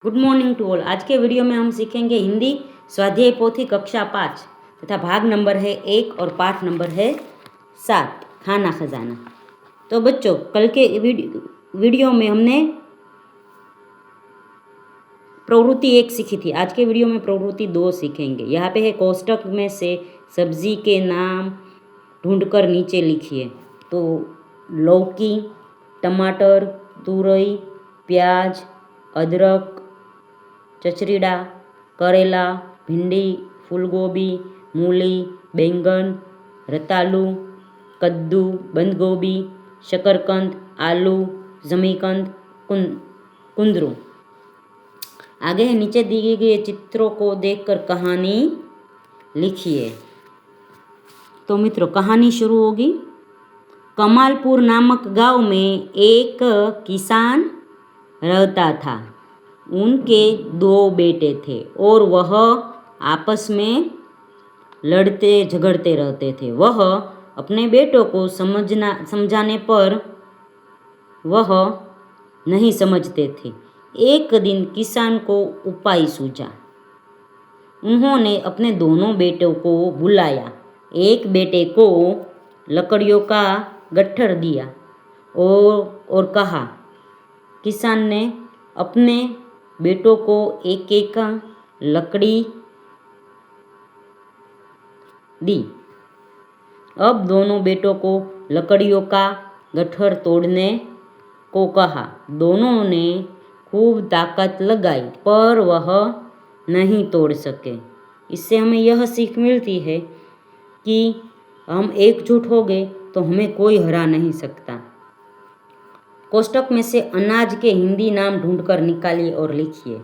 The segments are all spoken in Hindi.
Good morning to all. आज के वीडियो में हम सीखेंगे हिंदी स्वाध्याय पोथी कक्षा 5 तथा भाग नंबर है 1 और पाठ नंबर है 7 खाना खजाना। तो बच्चों, कल के वीडियो में हमने प्रवृत्ति 1 सीखी थी। आज के वीडियो में प्रवृत्ति 2 सीखेंगे। यहाँ पे है कोष्टक में से सब्जी के नाम ढूंढकर नीचे लिखिए। तो लौकी, टमाटर, तुरई, प्याज, अदरक, चचरीड़ा, करेला, भिंडी, फूलगोभी, मूली, बैंगन, रतालू, कद्दू, बंद गोभी, शकरकंद, आलू, जमीकंद, कुंदरू। आगे है नीचे दिए गए चित्रों को देखकर कहानी लिखिए। तो मित्रों, कहानी शुरू होगी। कमालपुर नामक गांव में एक किसान रहता था। उनके 2 बेटे थे और वह आपस में लड़ते झगड़ते रहते थे। वह अपने बेटों को समझाने पर वह नहीं समझते थे। एक दिन किसान को उपाय सूझा। उन्होंने अपने दोनों बेटों को बुलाया। एक बेटे को लकड़ियों का गट्ठर दिया और कहा। किसान ने अपने बेटों को एक एक लकड़ी दी। अब दोनों बेटों को लकड़ियों का गट्ठर तोड़ने को कहा। दोनों ने खूब ताकत लगाई पर वह नहीं तोड़ सके। इससे हमें यह सीख मिलती है कि हम एकजुट हो गए तो हमें कोई हरा नहीं सकता। कोष्टक में से अनाज के हिंदी नाम ढूंढकर निकालिए और लिखिए।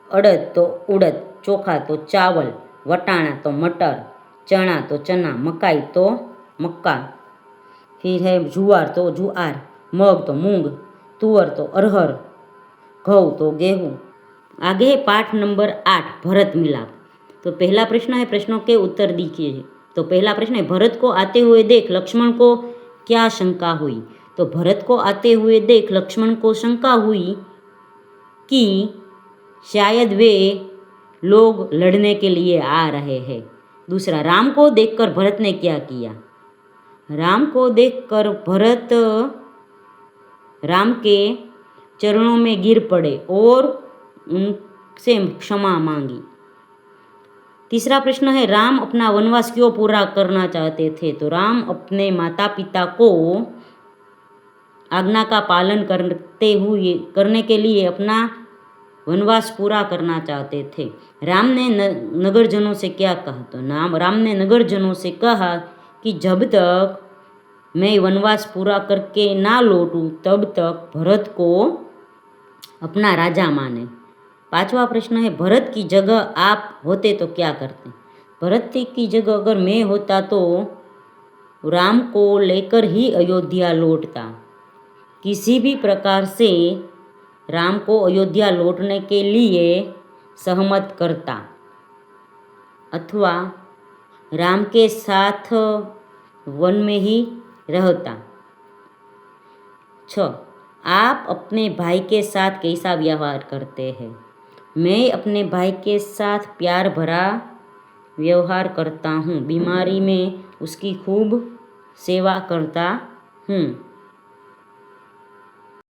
अड़द तो उड़द, चोखा तो चावल, वटाणा तो मटर, चना तो चना, मकाई तो मक्का, फिर है जुआर तो जुआर, मग तो मूंग, तुअर तो अरहर, घऊ तो गेहूँ। आगे है पाठ नंबर 8 भरत मिलाप। तो पहला प्रश्न है, प्रश्नों के उत्तर दीजिए। तो पहला प्रश्न है, भरत को आते हुए देख लक्ष्मण को क्या शंका हुई। तो भरत को आते हुए देख लक्ष्मण को शंका हुई कि शायद वे लोग लड़ने के लिए आ रहे हैं। दूसरा, राम को देखकर भरत ने क्या किया। राम को देखकर भरत राम के चरणों में गिर पड़े और उनसे क्षमा मांगी। तीसरा प्रश्न है, राम अपना वनवास क्यों पूरा करना चाहते थे। तो राम अपने माता पिता को आज्ञा का पालन करने के लिए अपना वनवास पूरा करना चाहते थे। राम ने नगरजनों से क्या कहा। तो राम ने नगरजनों से कहा कि जब तक मैं वनवास पूरा करके ना लौटूं तब तक भरत को अपना राजा माने। पांचवा प्रश्न है, भरत की जगह आप होते तो क्या करते। भरत की जगह अगर मैं होता तो राम को लेकर ही अयोध्या लौटता। किसी भी प्रकार से राम को अयोध्या लौटने के लिए सहमत करता अथवा राम के साथ वन में ही रहता। 6, आप अपने भाई के साथ कैसा व्यवहार करते हैं। मैं अपने भाई के साथ प्यार भरा व्यवहार करता हूँ। बीमारी में उसकी खूब सेवा करता हूँ।